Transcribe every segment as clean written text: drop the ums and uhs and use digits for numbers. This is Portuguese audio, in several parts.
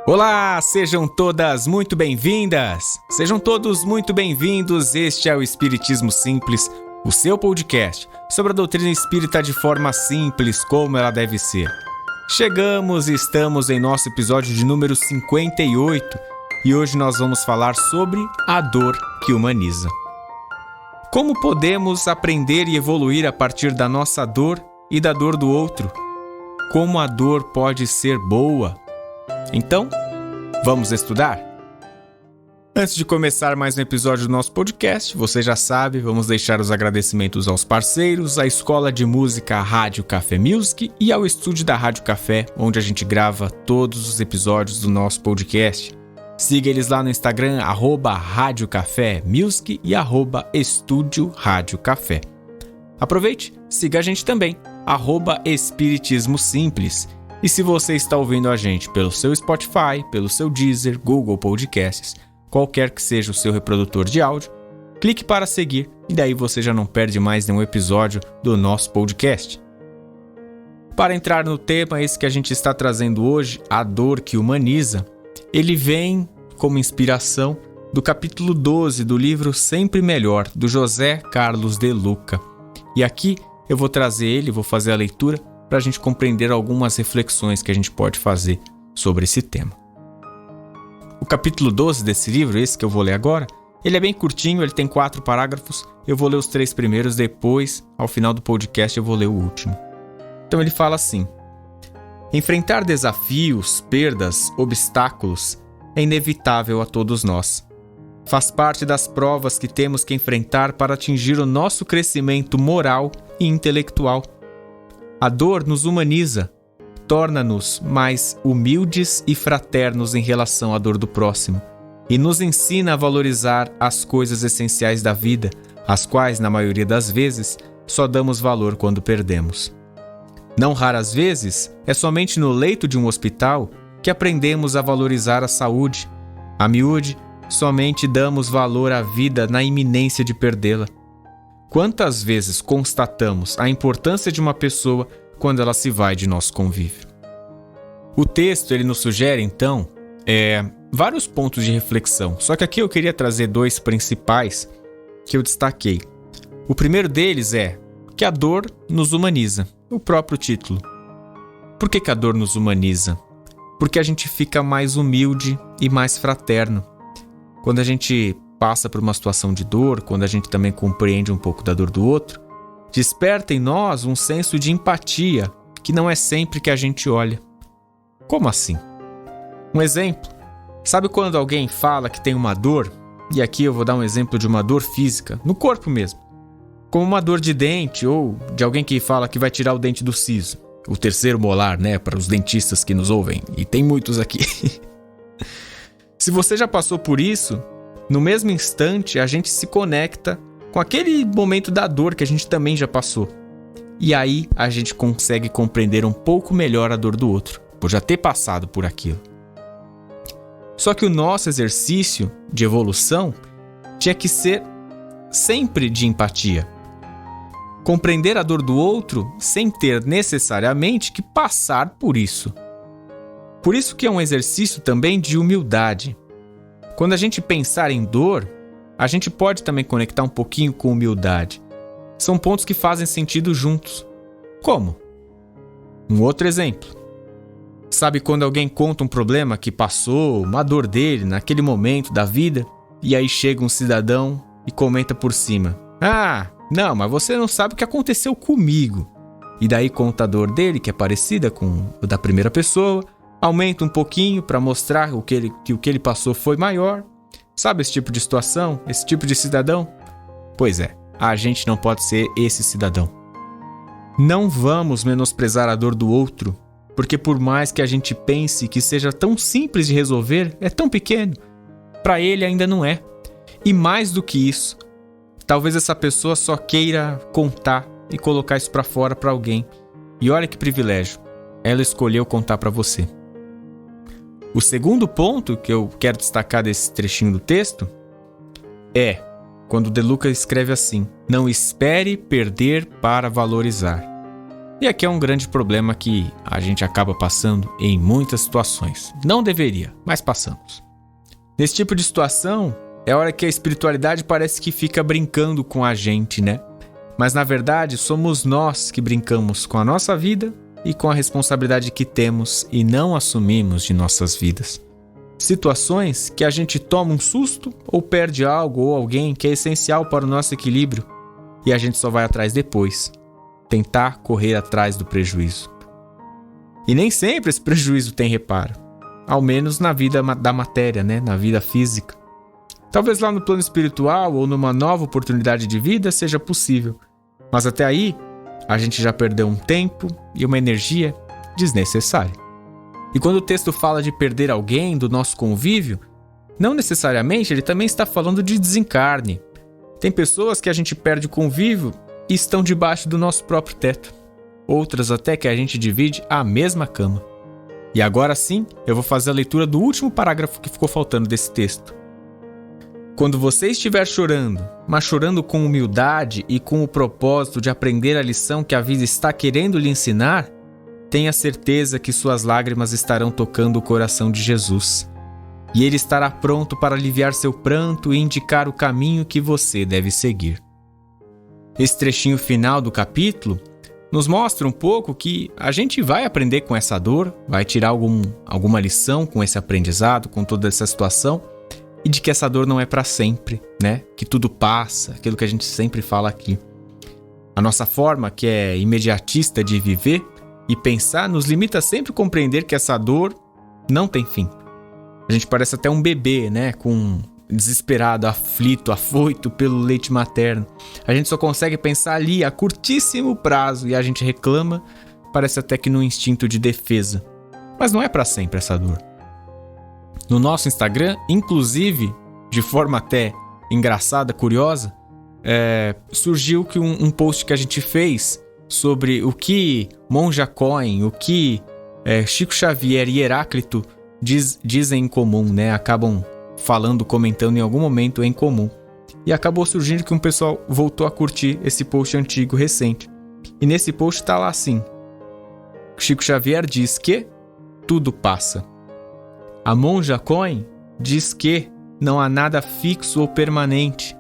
Olá, sejam todas muito bem-vindas, sejam todos muito bem-vindos. Este é o Espiritismo Simples, o seu podcast sobre a doutrina espírita de forma simples, como ela deve ser. Chegamos e estamos em nosso episódio de número 58 e hoje nós vamos falar sobre a dor que humaniza. Como podemos aprender e evoluir a partir da nossa dor e da dor do outro? Como a dor pode ser boa? Então, vamos estudar? Antes de começar mais um episódio do nosso podcast, você já sabe, vamos deixar os agradecimentos aos parceiros, à Escola de Música Rádio Café Music e ao estúdio da Rádio Café, onde a gente grava todos os episódios do nosso podcast. Siga eles lá no Instagram, @Rádio Café Music e @Estúdio Rádio Café. Aproveite, siga a gente também, @Espiritismo Simples. E se você está ouvindo a gente pelo seu Spotify, pelo seu Deezer, Google Podcasts, qualquer que seja o seu reprodutor de áudio, clique para seguir e daí você já não perde mais nenhum episódio do nosso podcast. Para entrar no tema esse que a gente está trazendo hoje, a dor que humaniza, ele vem como inspiração do capítulo 12 do livro Sempre Melhor, do José Carlos de Luca. E aqui eu vou trazer ele, vou fazer a leitura para a gente compreender algumas reflexões que a gente pode fazer sobre esse tema. O capítulo 12 desse livro, esse que eu vou ler agora, ele é bem curtinho, ele tem 4 parágrafos, eu vou ler os 3 primeiros, depois, ao final do podcast, eu vou ler o último. Então ele fala assim: enfrentar desafios, perdas, obstáculos é inevitável a todos nós. Faz parte das provas que temos que enfrentar para atingir o nosso crescimento moral e intelectual. A dor nos humaniza, torna-nos mais humildes e fraternos em relação à dor do próximo e nos ensina a valorizar as coisas essenciais da vida, as quais, na maioria das vezes, só damos valor quando perdemos. Não raras vezes, é somente no leito de um hospital que aprendemos a valorizar a saúde. A miúde, somente damos valor à vida na iminência de perdê-la. Quantas vezes constatamos a importância de uma pessoa quando ela se vai de nosso convívio? O texto ele nos sugere, então, vários pontos de reflexão. Só que aqui eu queria trazer 2 principais que eu destaquei. O primeiro deles é que a dor nos humaniza. O próprio título. Por que a dor nos humaniza? Porque a gente fica mais humilde e mais fraterno. Quando a gente passa por uma situação de dor, quando a gente também compreende um pouco da dor do outro, desperta em nós um senso de empatia que não é sempre que a gente olha. Como assim? Um exemplo. Sabe quando alguém fala que tem uma dor? E aqui eu vou dar um exemplo de uma dor física, no corpo mesmo. Como uma dor de dente ou de alguém que fala que vai tirar o dente do siso. O terceiro molar, né? Para os dentistas que nos ouvem. E tem muitos aqui. Se você já passou por isso, no mesmo instante a gente se conecta com aquele momento da dor que a gente também já passou. E aí a gente consegue compreender um pouco melhor a dor do outro, por já ter passado por aquilo. Só que o nosso exercício de evolução tinha que ser sempre de empatia. Compreender a dor do outro sem ter necessariamente que passar por isso. Por isso que é um exercício também de humildade. Quando a gente pensar em dor, a gente pode também conectar um pouquinho com humildade. São pontos que fazem sentido juntos. Como? Um outro exemplo. Sabe quando alguém conta um problema que passou, uma dor dele naquele momento da vida, e aí chega um cidadão e comenta por cima: "Ah, não, mas você não sabe o que aconteceu comigo." E daí conta a dor dele, que é parecida com o da primeira pessoa, aumenta um pouquinho para mostrar que o que ele passou foi maior. Sabe esse tipo de situação? Esse tipo de cidadão? Pois é, a gente não pode ser esse cidadão. Não vamos menosprezar a dor do outro, porque por mais que a gente pense que seja tão simples de resolver, é tão pequeno. Para ele ainda não é. E mais do que isso, talvez essa pessoa só queira contar e colocar isso para fora para alguém. E olha que privilégio, ela escolheu contar para você. O segundo ponto que eu quero destacar desse trechinho do texto é quando De Luca escreve assim: "Não espere perder para valorizar." E aqui é um grande problema que a gente acaba passando em muitas situações. Não deveria, mas passamos. Nesse tipo de situação, é hora que a espiritualidade parece que fica brincando com a gente, né? Mas na verdade, somos nós que brincamos com a nossa vida e com a responsabilidade que temos e não assumimos de nossas vidas. Situações que a gente toma um susto ou perde algo ou alguém que é essencial para o nosso equilíbrio e a gente só vai atrás depois. Tentar correr atrás do prejuízo. E nem sempre esse prejuízo tem reparo. Ao menos na vida da matéria, né? Na vida física. Talvez lá no plano espiritual ou numa nova oportunidade de vida seja possível. Mas até aí, a gente já perdeu um tempo e uma energia desnecessária. E quando o texto fala de perder alguém do nosso convívio, não necessariamente ele também está falando de desencarne. Tem pessoas que a gente perde o convívio e estão debaixo do nosso próprio teto. Outras até que a gente divide a mesma cama. E agora sim, eu vou fazer a leitura do último parágrafo que ficou faltando desse texto. Quando você estiver chorando, mas chorando com humildade e com o propósito de aprender a lição que a vida está querendo lhe ensinar, tenha certeza que suas lágrimas estarão tocando o coração de Jesus. E ele estará pronto para aliviar seu pranto e indicar o caminho que você deve seguir. Esse trechinho final do capítulo nos mostra um pouco que a gente vai aprender com essa dor, vai tirar alguma lição com esse aprendizado, com toda essa situação, e de que essa dor não é para sempre, né? Que tudo passa, aquilo que a gente sempre fala aqui. A nossa forma, que é imediatista de viver e pensar, nos limita sempre a compreender que essa dor não tem fim. A gente parece até um bebê, né? Desesperado, aflito, afoito pelo leite materno. A gente só consegue pensar ali a curtíssimo prazo e a gente reclama, parece até que num instinto de defesa. Mas não é para sempre essa dor. No nosso Instagram, inclusive, de forma até engraçada, curiosa, surgiu que um post que a gente fez sobre o que Monja Coen, o que Chico Xavier e Heráclito dizem em comum, né? Acabam falando, comentando em algum momento em comum. E acabou surgindo que um pessoal voltou a curtir esse post antigo, recente. E nesse post tá lá assim: Chico Xavier diz que tudo passa. A Monja Coen diz que não há nada fixo ou permanente.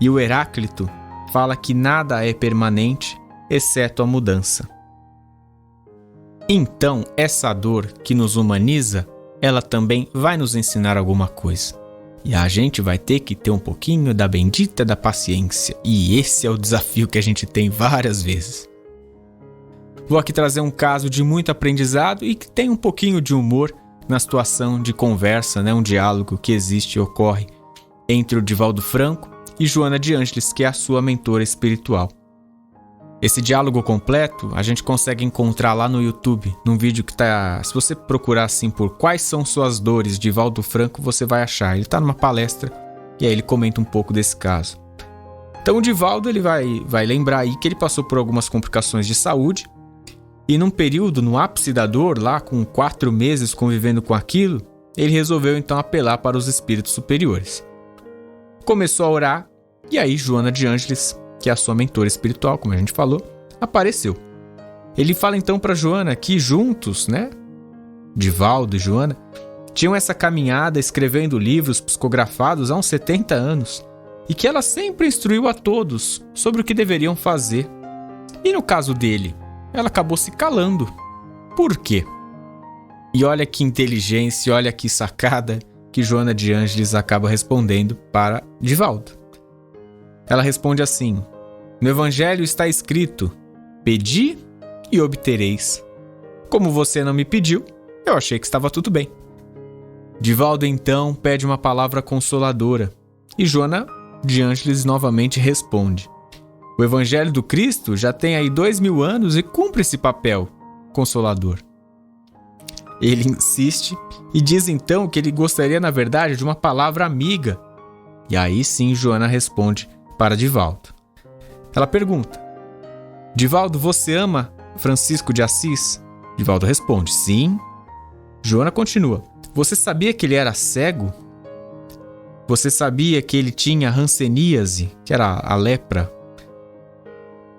E o Heráclito fala que nada é permanente, exceto a mudança. Então, essa dor que nos humaniza, ela também vai nos ensinar alguma coisa. E a gente vai ter que ter um pouquinho da bendita da paciência. E esse é o desafio que a gente tem várias vezes. Vou aqui trazer um caso de muito aprendizado e que tem um pouquinho de humor na situação de conversa, né? Um diálogo que existe e ocorre entre o Divaldo Franco e Joana de Ângeles, que é a sua mentora espiritual. Esse diálogo completo a gente consegue encontrar lá no YouTube, num vídeo que tá... Se você procurar assim por Quais São Suas Dores, Divaldo Franco, você vai achar. Ele tá numa palestra e aí ele comenta um pouco desse caso. Então o Divaldo ele vai lembrar aí que ele passou por algumas complicações de saúde e num período, no ápice da dor, lá com 4 meses convivendo com aquilo, ele resolveu então apelar para os espíritos superiores. Começou a orar e aí Joana de Ângeles, que é a sua mentora espiritual, como a gente falou, apareceu. Ele fala então para Joana que juntos, né, Divaldo e Joana, tinham essa caminhada escrevendo livros psicografados há uns 70 anos e que ela sempre instruiu a todos sobre o que deveriam fazer. E no caso dele, ela acabou se calando. Por quê? E olha que inteligência, olha que sacada que Joana de Ângeles acaba respondendo para Divaldo. Ela responde assim: no Evangelho está escrito: pedi e obtereis. Como você não me pediu, eu achei que estava tudo bem. Divaldo então pede uma palavra consoladora e Joana de Ângeles novamente responde: o Evangelho do Cristo já tem aí 2000 anos e cumpre esse papel consolador. Ele insiste e diz então que ele gostaria, na verdade, de uma palavra amiga. E aí sim Joana responde para Divaldo. Ela pergunta: Divaldo, você ama Francisco de Assis? Divaldo responde: sim. Joana continua: você sabia que ele era cego? Você sabia que ele tinha hanseníase, que era a lepra?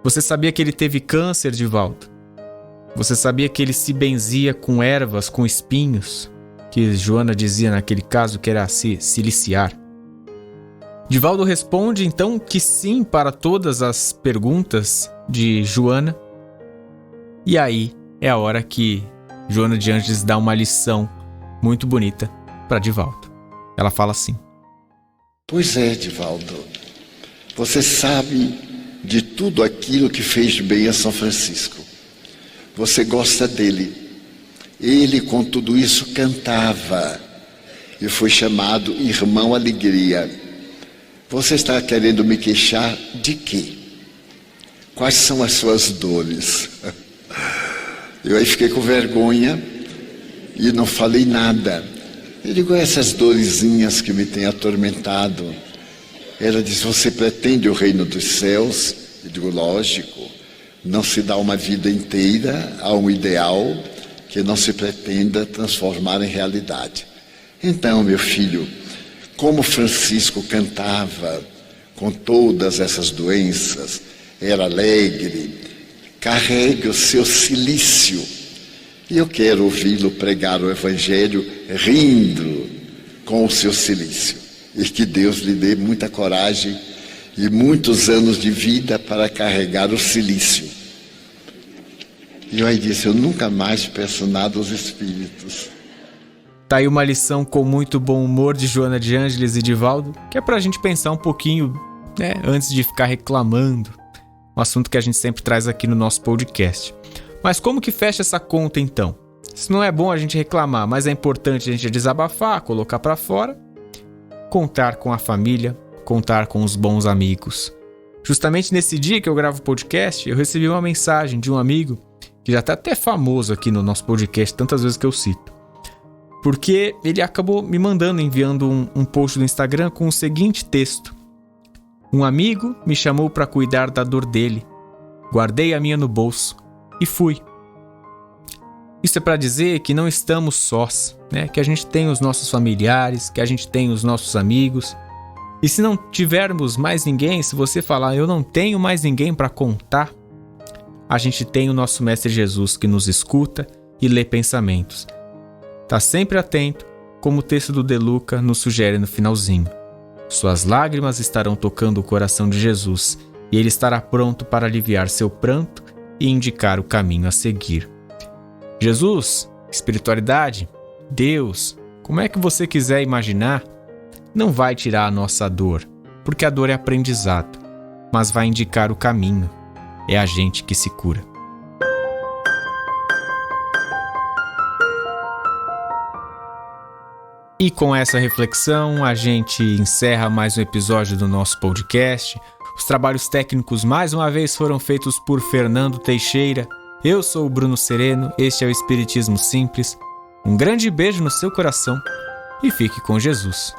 Você sabia que ele teve câncer, Divaldo? Você sabia que ele se benzia com ervas, com espinhos? Que Joana dizia naquele caso que era se siliciar. Divaldo responde então que sim para todas as perguntas de Joana. E aí é a hora que Joana de Ângeles dá uma lição muito bonita para Divaldo. Ela fala assim: Pois é, Divaldo, você sabe de tudo aquilo que fez bem a São Francisco. Você gosta dele. Ele, com tudo isso, cantava e foi chamado Irmão Alegria. Você está querendo me queixar de quê? Quais são as suas dores? Eu aí fiquei com vergonha e não falei nada. Eu digo, essas dorezinhas que me têm atormentado. Ela disse, você pretende o reino dos céus? Eu digo, lógico. Não se dá uma vida inteira a um ideal que não se pretenda transformar em realidade. Então, meu filho, como Francisco cantava com todas essas doenças, era alegre, carregue o seu cilício. E eu quero ouvi-lo pregar o Evangelho rindo com o seu cilício. E que Deus lhe dê muita coragem e muitos anos de vida para carregar o cilício. E eu aí disse, eu nunca mais peço nada aos espíritos. Tá aí uma lição com muito bom humor de Joana de Ângeles e Divaldo, que é pra gente pensar um pouquinho, né, antes de ficar reclamando. Um assunto que a gente sempre traz aqui no nosso podcast. Mas como que fecha essa conta então? Se não é bom a gente reclamar, mas é importante a gente desabafar, colocar pra fora, contar com a família, contar com os bons amigos. Justamente nesse dia que eu gravo o podcast, eu recebi uma mensagem de um amigo que já tá até famoso aqui no nosso podcast, tantas vezes que eu cito. Porque ele acabou me enviando um post no Instagram com o seguinte texto: um amigo me chamou para cuidar da dor dele. Guardei a minha no bolso e fui. Isso é para dizer que não estamos sós, né? Que a gente tem os nossos familiares, que a gente tem os nossos amigos. E se não tivermos mais ninguém, se você falar, eu não tenho mais ninguém para contar, a gente tem o nosso Mestre Jesus que nos escuta e lê pensamentos. Tá sempre atento, como o texto do De Luca nos sugere no finalzinho. Suas lágrimas estarão tocando o coração de Jesus e ele estará pronto para aliviar seu pranto e indicar o caminho a seguir. Jesus, espiritualidade, Deus, como é que você quiser imaginar, não vai tirar a nossa dor, porque a dor é aprendizado, mas vai indicar o caminho. É a gente que se cura. E com essa reflexão, a gente encerra mais um episódio do nosso podcast. Os trabalhos técnicos mais uma vez foram feitos por Fernando Teixeira. Eu sou o Bruno Sereno, este é o Espiritismo Simples. Um grande beijo no seu coração e fique com Jesus.